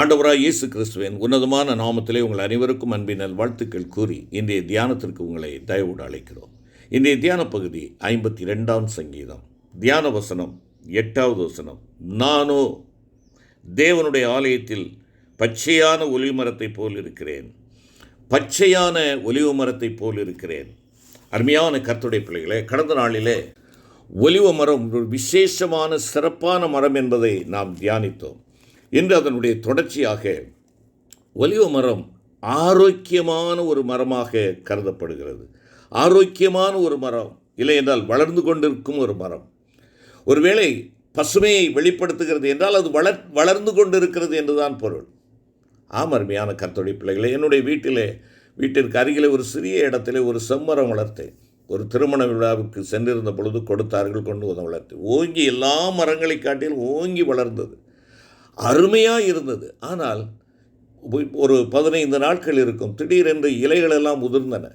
ஆண்டவராய் இயேசு கிறிஸ்துவின் உன்னதமான நாமத்திலே உங்கள் அனைவருக்கும் அன்பின் நல்வாழ்த்துக்கள் கூறி இன்றைய தியானத்திற்கு உங்களை தயவோடு அழைக்கிறோம். இன்றைய தியான பகுதி 52ஆம் சங்கீதம், தியான வசனம் 8வது வசனம். நானோ தேவனுடைய ஆலயத்தில் பச்சையான ஒலிவ மரத்தைப் போல் இருக்கிறேன். பச்சையான ஒலிவ மரத்தைப் போல் இருக்கிறேன். அருமையான கர்த்தருடைய பிள்ளைகளே, கடந்த நாளிலே ஒலிவ மரம் ஒரு விசேஷமான சிறப்பான மரம் என்பதை நாம் தியானித்தோம். இன்று அதனுடைய தொடர்ச்சியாக ஒலிவ மரம் ஆரோக்கியமான ஒரு மரமாக கருதப்படுகிறது. ஆரோக்கியமான ஒரு மரம் இல்லை என்றால் வளர்ந்து கொண்டிருக்கும் ஒரு மரம். ஒருவேளை பசுமையை வெளிப்படுத்துகிறது என்றால் அது வளர்ந்து கொண்டிருக்கிறது என்றுதான் பொருள். அருமையான கர்த்தருடைய பிள்ளைகளை, என்னுடைய வீட்டிற்கு அருகிலே ஒரு சிறிய இடத்திலே ஒரு செம்மரம் வளர்த்தேன். ஒரு திருமண விழாவுக்கு சென்றிருந்த பொழுது கொடுத்தார்கள், கொண்டு வந்து வளர்த்தேன். ஓங்கி எல்லா மரங்களை காட்டிலும் ஓங்கி வளர்ந்தது, அருமையாக இருந்தது. ஆனால் ஒரு 15 நாட்கள் இருக்கும், திடீரென்று இலைகளெல்லாம் உதிர்ந்தன.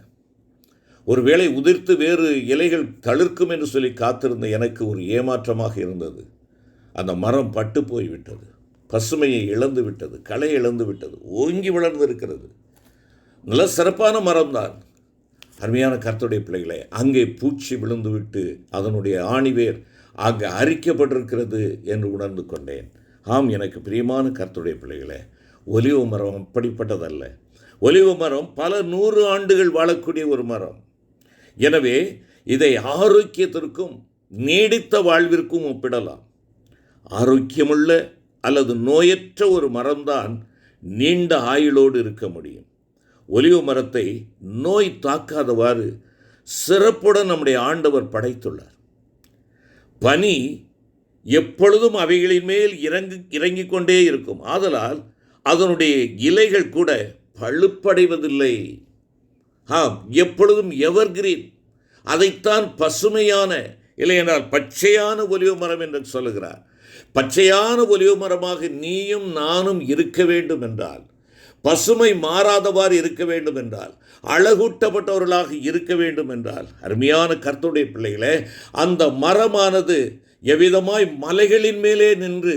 ஒருவேளை உதிர்த்து வேறு இலைகள் தளிர்க்கும் என்று சொல்லி காத்திருந்த எனக்கு ஒரு ஏமாற்றமாக இருந்தது. அந்த மரம் பட்டு போய்விட்டது, பசுமையை இழந்து விட்டது, களை இழந்து விட்டது, ஓங்கி வளர்ந்து இருக்கிறது. நல்ல சிறப்பான மரம்தான். அருமையான கர்த்தருடைய பிள்ளைகளை, அங்கே பூச்சி விழுந்து விட்டு அதனுடைய ஆணிவேர் அங்கே அரிக்கப்பட்டிருக்கிறது என்று உணர்ந்து கொண்டேன். எனக்கு பிரியமான கர்த்தருடைய பிள்ளைகளே, ஒலிவ மரம் அப்படிப்பட்டதல்ல. ஒலிவ மரம் பல 100 ஆண்டுகள் வாழக்கூடிய ஒரு மரம். எனவே இதை ஆரோக்கியத்திற்கும் நீடித்த வாழ்விற்கும் ஒப்பிடலாம். ஆரோக்கியமுள்ள அல்லது நோயற்ற ஒரு மரம்தான் நீண்ட ஆயுளோடு இருக்க முடியும். ஒலிவ மரத்தை நோய் தாக்காதவாறு சிறப்புடன் நம்முடைய ஆண்டவர் படைத்துள்ளார். பனி எப்பொழுதும் அவைகளின் மேல் இறங்கிக் கொண்டே இருக்கும். ஆதலால் அதனுடைய இலைகள் கூட பழுப்படைவதில்லை. எப்பொழுதும் எவர்கிரீன். அதைத்தான் பசுமையான, இல்லை என்றால் பச்சையான ஒலிவ மரம் என்று சொல்லுகிறார். பச்சையான ஒலிவ மரமாக நீயும் நானும் இருக்க வேண்டும் என்றால், பசுமை மாறாதவாறு இருக்க வேண்டும் என்றால், அழகூட்டப்பட்டவர்களாக இருக்க வேண்டும் என்றால், அருமையான கர்த்தருடைய பிள்ளைகளே, அந்த மரமானது எவ்விதமாய் மலைகளின் மேலே நின்று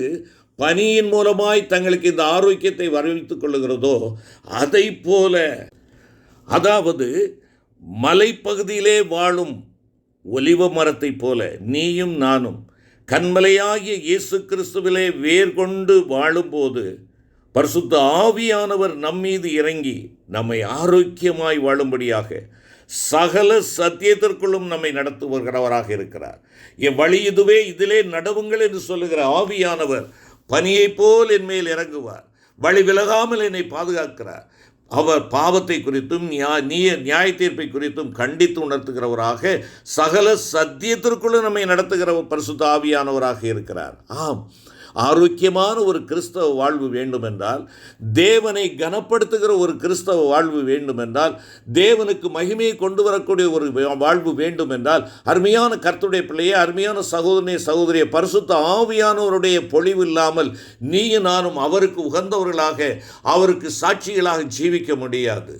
பனியின் மூலமாய் தங்களுக்கு இந்த ஆரோக்கியத்தை வரவித்துக் கொள்ளுகிறதோ, அதை போல, அதாவது மலைப்பகுதியிலே வாழும் ஒலிவ மரத்தை போல நீயும் நானும் கன்மலையாகிய இயேசு கிறிஸ்துவிலே வேர் கொண்டு வாழும்போது பரிசுத்த ஆவியானவர் நம்மீது இறங்கி நம்மை ஆரோக்கியமாய் வாழும்படியாக சகல சத்தியத்திற்குள்ளும் நம்மை நடத்துகிறவராக இருக்கிறார். என் வழி இதுவே, இதிலே நடவுங்கள் என்று சொல்லுகிற ஆவியானவர் பனியைப் போல் என் மேல் இறங்குவார். வழி விலகாமல் என்னை பாதுகாக்கிறார். அவர் பாவத்தை குறித்தும் நியாய தீர்ப்பை குறித்தும் கண்டித்து உணர்த்துகிறவராக சகல சத்தியத்திற்குள்ளும் நம்மை நடத்துகிற பரிசுத்த ஆவியானவராக இருக்கிறார். ஆரோக்கியமான ஒரு கிறிஸ்தவ வாழ்வு வேண்டுமென்றால், தேவனை கனப்படுத்துகிற ஒரு கிறிஸ்தவ வாழ்வு வேண்டுமென்றால், தேவனுக்கு மகிமையை கொண்டு வரக்கூடிய ஒரு வாழ்வு வேண்டுமென்றால், அருமையான கர்த்தருடைய பிள்ளையே, அருமையான சகோதரியை, பரிசுத்த ஆவியானவருடைய பொழிவு இல்லாமல் நீயும் நானும் அவருக்கு உகந்தவர்களாக, அவருக்கு சாட்சிகளாக ஜீவிக்க முடியாது.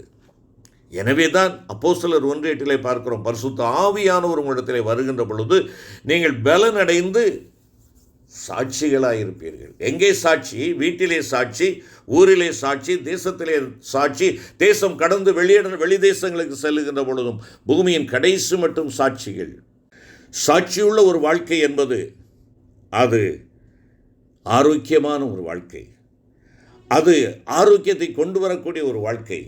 எனவே தான் அப்போஸ்தலர் 1:8 பார்க்கிறோம், பரிசுத்த ஆவியானவர் உங்களிடத்திலே வருகின்ற பொழுது நீங்கள் பலனடைந்து சாட்சிகளாக இருப்பீர்கள். எங்கே சாட்சி? வீட்டிலே சாட்சி, ஊரிலே சாட்சி, தேசத்திலே சாட்சி, தேசம் கடந்து வெளி தேசங்களுக்கு செல்லுகின்ற பொழுதும் பூமியின் கடைசி மட்டும் சாட்சிகள். சாட்சியுள்ள ஒரு வாழ்க்கை என்பது அது ஆரோக்கியமான ஒரு வாழ்க்கை. அது ஆரோக்கியத்தை கொண்டு வரக்கூடிய ஒரு வாழ்க்கை.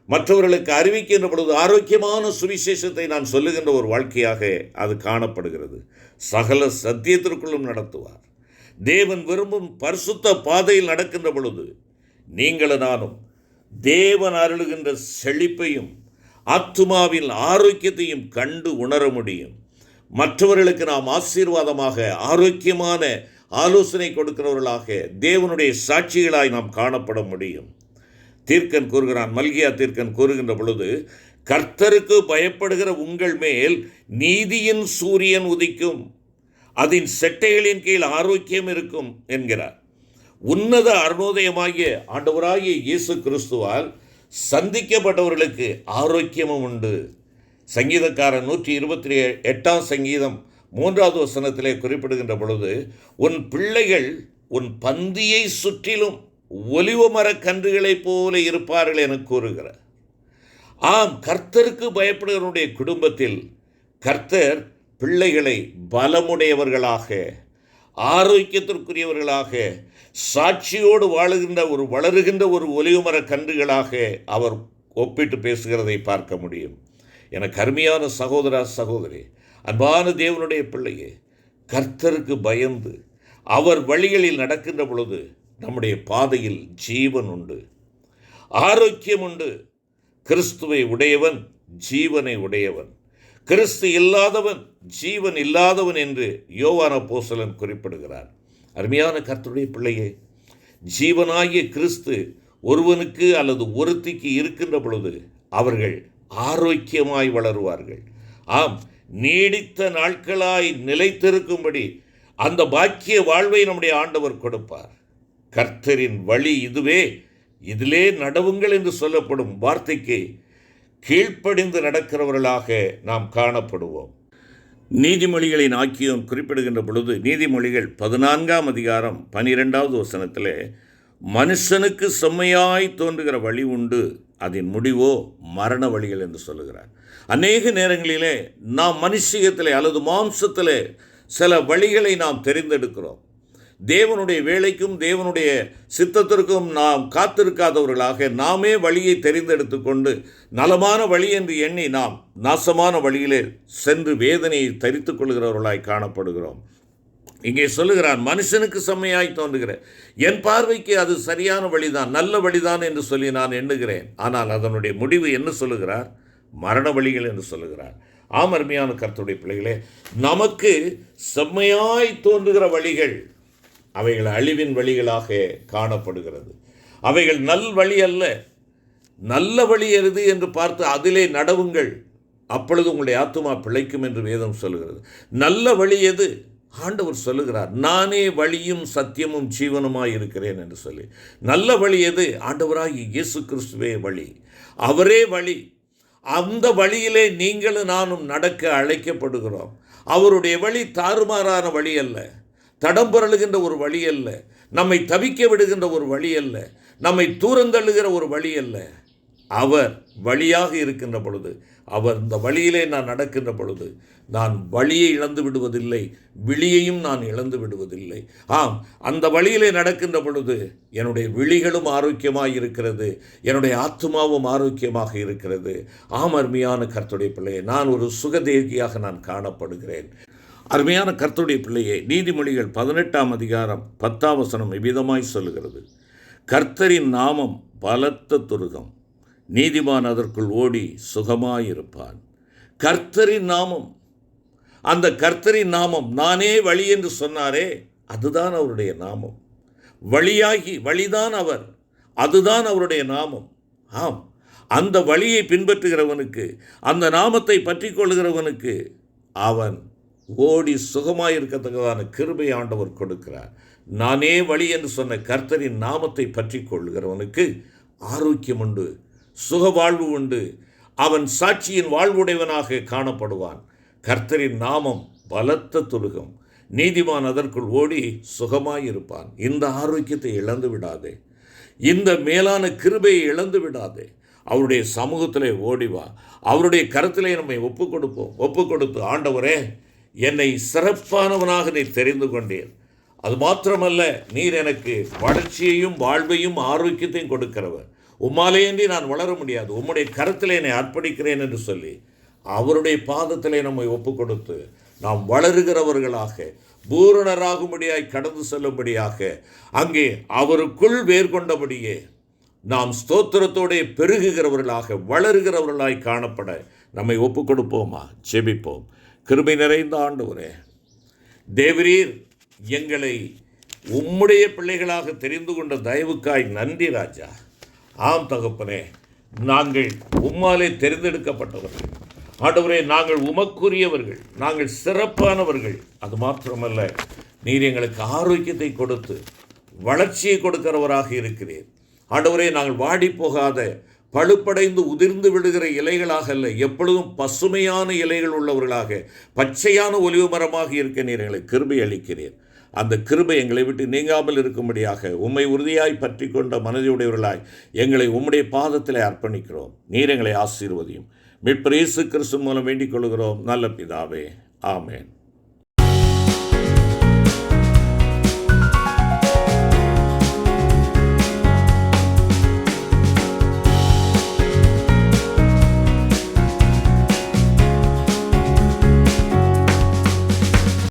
மற்றவர்களுக்கு அறிவிக்கின்ற பொழுது ஆரோக்கியமான சுவிசேஷத்தை நான் சொல்லுகின்ற ஒரு வாழ்க்கையாக அது காணப்படுகிறது. சகல சத்தியத்திற்குள்ளும் நடத்துவார். தேவன் விரும்பும் பரிசுத்த பாதையில் நடக்கின்ற பொழுது நீங்களும் நானும் தேவன் அருளுகின்ற செழிப்பையும் ஆத்துமாவின் ஆரோக்கியத்தையும் கண்டு உணர முடியும். மற்றவர்களுக்கு நாம் ஆசீர்வாதமாக ஆரோக்கியமான ஆலோசனை கொடுக்கிறவர்களாக தேவனுடைய சாட்சிகளாய் நாம் காணப்பட முடியும். தீர்க்கன் கூறுகிறான், மல்கியா தீர்க்கன் கூறுகின்ற பொழுது, கர்த்தருக்கு பயப்படுகிற உங்கள் மேல் நீதியின் சூரியன் உதிக்கும், அதன் செட்டைகளின் கீழ் ஆரோக்கியம் இருக்கும் என்கிறார். உன்னத அருணோதயமாகிய ஆண்டவராகிய இயேசு கிறிஸ்துவால் சந்திக்கப்பட்டவர்களுக்கு ஆரோக்கியமும் உண்டு. சங்கீதக்காரன் 128ஆம் சங்கீதம் 3வது வசனத்திலே குறிப்பிடுகின்ற பொழுது, உன் பிள்ளைகள் உன் பந்தியை சுற்றிலும் ஒலிவமரக் கன்றுகளைப் போல இருப்பார்கள் என கூறுகிறார். ஆம், கர்த்தருக்கு பயப்படுகிறவருடைய குடும்பத்தில் கர்த்தர் பிள்ளைகளை பலமுடையவர்களாக, ஆரோக்கியத்திற்குரியவர்களாக, சாட்சியோடு வளருகின்ற ஒரு ஒலிவமர கன்றுகளாக அவர் ஒப்பிட்டு பேசுகிறதை பார்க்க முடியும். எனக்கு அருமையான சகோதரா சகோதரி, அன்பான தேவனுடைய பிள்ளையே, கர்த்தருக்கு பயந்து அவர் வழிகளில் நடக்கின்ற பொழுது நம்முடைய பாதையில் ஜீவன் உண்டு, ஆரோக்கியம் உண்டு. கிறிஸ்துவை உடையவன் ஜீவனை உடையவன், கிறிஸ்து இல்லாதவன் ஜீவன் இல்லாதவன் என்று யோவான் அப்போஸ்தலன் குறிப்பிடுகிறார். அருமையான கர்த்தருடைய பிள்ளையே, ஜீவனாகிய கிறிஸ்து ஒருவனுக்கு அல்லது ஒருத்திக்கு இருக்கின்ற பொழுது அவர்கள் ஆரோக்கியமாய் வளருவார்கள். ஆம், நீடித்த நாட்களாய் நிலைத்திருக்கும்படி அந்த பாக்கிய வாழ்வை நம்முடைய ஆண்டவர் கொடுப்பார். கர்த்தரின் வழி இதுவே, இதிலே நடவுங்கள் என்று சொல்லப்படும் வார்த்தைக்கு கீழ்ப்படிந்து நடக்கிறவர்களாக நாம் காணப்படுவோம். நீதிமொழிகளின் ஆக்கியோன் குறிப்பிடுகின்ற பொழுது நீதிமொழிகள் 14ஆம் அதிகாரம் 12வது வசனத்திலே, மனுஷனுக்கு செம்மையாய் தோன்றுகிற வழி உண்டு, அதன் முடிவோ மரண வழிகள் என்று சொல்லுகிறார். அநேக நேரங்களிலே நாம் மனுஷியத்திலே அல்லது மாம்சத்திலே சில வழிகளை நாம் தெரிந்தெடுக்கிறோம். தேவனுடைய வேலைக்கும் தேவனுடைய சித்தத்திற்கும் நாம் காத்திருக்காதவர்களாக நாமே வழியை தெரிந்தெடுத்து கொண்டு நலமான வழி என்று எண்ணி நாம் நாசமான வழியிலே சென்று வேதனையை தரித்து கொள்கிறவர்களாய் காணப்படுகிறோம். இங்கே சொல்லுகிறார், மனுஷனுக்கு செம்மையாய் தோன்றுகிற, என் பார்வைக்கு அது சரியான வழிதான், நல்ல வழிதான் என்று சொல்லி நான் எண்ணுகிறேன். ஆனால் அதனுடைய முடிவு என்ன சொல்லுகிறார்? மரண வழிகள் என்று சொல்லுகிறார். ஆம், அருமையான கர்த்தருடைய பிள்ளைகளே, நமக்கு செம்மையாய் தோன்றுகிற வழிகள் அவைகள் அழிவின் வழிகளாக காணப்படுகிறது. அவைகள் நல் வழி அல்ல. நல்ல வழி எது என்று பார்த்து அதிலே நடவுங்கள், அப்பொழுது உங்களுடைய ஆத்துமா பிழைக்கும் என்று வேதம் சொல்லுகிறது. நல்ல வழி எது? ஆண்டவர் சொல்லுகிறார், நானே வழியும் சத்தியமும் ஜீவனுமாய் இருக்கிறேன் என்று சொல்லி. நல்ல வழி எது? ஆண்டவராகிய இயேசு கிறிஸ்துவே வழி, அவரே வழி. அந்த வழியிலே நீங்களும் நானும் நடக்க அழைக்கப்படுகிறோம். அவருடைய வழி தாறுமாறான வழி அல்ல, தடம் புரளுகின்ற ஒரு வழி அல்ல, நம்மை தவிக்க விடுகின்ற ஒரு வழி அல்ல, நம்மை தூரந்தள்ளுகிற ஒரு வழி அல்ல. அவர் வழியாக இருக்கின்ற பொழுது, அவர் இந்த வழியிலே நான் நடக்கின்ற பொழுது நான் வழியை இழந்து விடுவதில்லை, விழியையும் நான் இழந்து விடுவதில்லை. ஆம், அந்த வழியிலே நடக்கின்ற பொழுது என்னுடைய விழிகளும் ஆரோக்கியமாக இருக்கிறது, என்னுடைய ஆத்துமாவும் ஆரோக்கியமாக இருக்கிறது. ஆம், அருமையான கர்த்தருடைய பிள்ளையை, நான் ஒரு சுகதேகியாக நான் காணப்படுகிறேன். அருமையான கர்த்தருடைய பிள்ளையே, நீதிமொழிகள் 18ஆம் அதிகாரம் 10ஆம் வசனம் இவ்விதமாய் சொல்லுகிறது, கர்த்தரின் நாமம் பலத்த துருகம், நீதிமான் அதற்குள் ஓடி சுகமாயிருப்பான். கர்த்தரின் நாமம், அந்த கர்த்தரின் நாமம், நானே வழி என்று சொன்னாரே, அதுதான் அவருடைய நாமம். வழிதான் அவர், அதுதான் அவருடைய நாமம். ஆம், அந்த வழியை பின்பற்றுகிறவனுக்கு, அந்த நாமத்தை பற்றி கொள்கிறவனுக்கு அவன் ஓடி சுகமாயிருக்கத்தக்கதான கிருபை ஆண்டவர் கொடுக்கிறார். நானே வழி என்று சொன்ன கர்த்தரின் நாமத்தை பற்றி கொள்கிறவனுக்கு ஆரோக்கியம் உண்டு, சுக வாழ்வு உண்டு. அவன் சாட்சியின் வாழ்வுடையவனாக காணப்படுவான். கர்த்தரின் நாமம் பலத்த துருகம், நீதிமான் அதற்குள் ஓடி சுகமாயிருப்பான். இந்த ஆரோக்கியத்தை இழந்து விடாதே, இந்த மேலான கிருபையை இழந்து விடாதே. அவருடைய சமூகத்திலே ஓடிவா, அவருடைய கருத்திலே நம்மை ஒப்பு கொடுத்து, ஆண்டவரே, என்னை சிறப்பானவனாக நீர் தெரிந்து கொண்டீர், அது மாத்திரமல்ல, நீர் எனக்கு வளர்ச்சியையும் வாழ்வையும் ஆரோக்கியத்தையும் கொடுக்கிறவர், உம்மாலேயன்றி நான் வளர முடியாது, உம்முடைய கருத்திலே என்னை அர்ப்பணிக்கிறேன் என்று சொல்லி அவருடைய பாதத்திலே நம்மை ஒப்பு கொடுத்து நாம் வளருகிறவர்களாக, பூரணராகும்படியாய் கடந்து செல்லும்படியாக, அங்கே அவருக்குள் வேர் கொண்டபடியே நாம் ஸ்தோத்திரத்தோടെ பெருகுகிறவர்களாக, வளருகிறவர்களாய் காணப்பட நம்மை ஒப்பு கொடுப்போமா? ஜெபிப்போம். கிருபை நிறைந்த ஆண்டவரே, தேவரீர் எங்களை உம்முடைய பிள்ளைகளாக தெரிந்து கொண்ட தயவுக்காய் நன்றி ராஜா. ஆம் தகப்பனே, நாங்கள் உம்மாலே தெரிந்தெடுக்கப்பட்டவர்கள் ஆண்டவரே, நாங்கள் உமக்குரியவர்கள், நாங்கள் சிறப்பானவர்கள். அது மாத்திரமல்ல, நீர் எங்களுக்கு ஆரோக்கியத்தை கொடுத்து வளர்ச்சியை கொடுக்கிறவராக இருக்கிறீர் ஆண்டவரே. நாங்கள் வாடி போகாத, பழுப்படைந்து உதிர்ந்து விடுகிற இலைகளாக அல்ல, எப்பொழுதும் பசுமையான இலைகள் உள்ளவர்களாக, பச்சையான ஒலிவு மரமாக இருக்க நீர் எங்களுக்கு கிருபை அளிக்கிறீர். அந்த கிருபை எங்களை விட்டு நீங்காமல் இருக்கும்படியாக உம்மை உறுதியாய் பற்றி கொண்ட மனதுடையவர்களாய் எங்களை உம்முடைய பாதத்தில் அர்ப்பணிக்கிறோம். நீர் எங்களை ஆசீர்வதியும். மீட்பர் இயேசு கிறிஸ்து மூலம் வேண்டிக் கொள்கிறோம் நல்ல பிதாவே. ஆமேன்.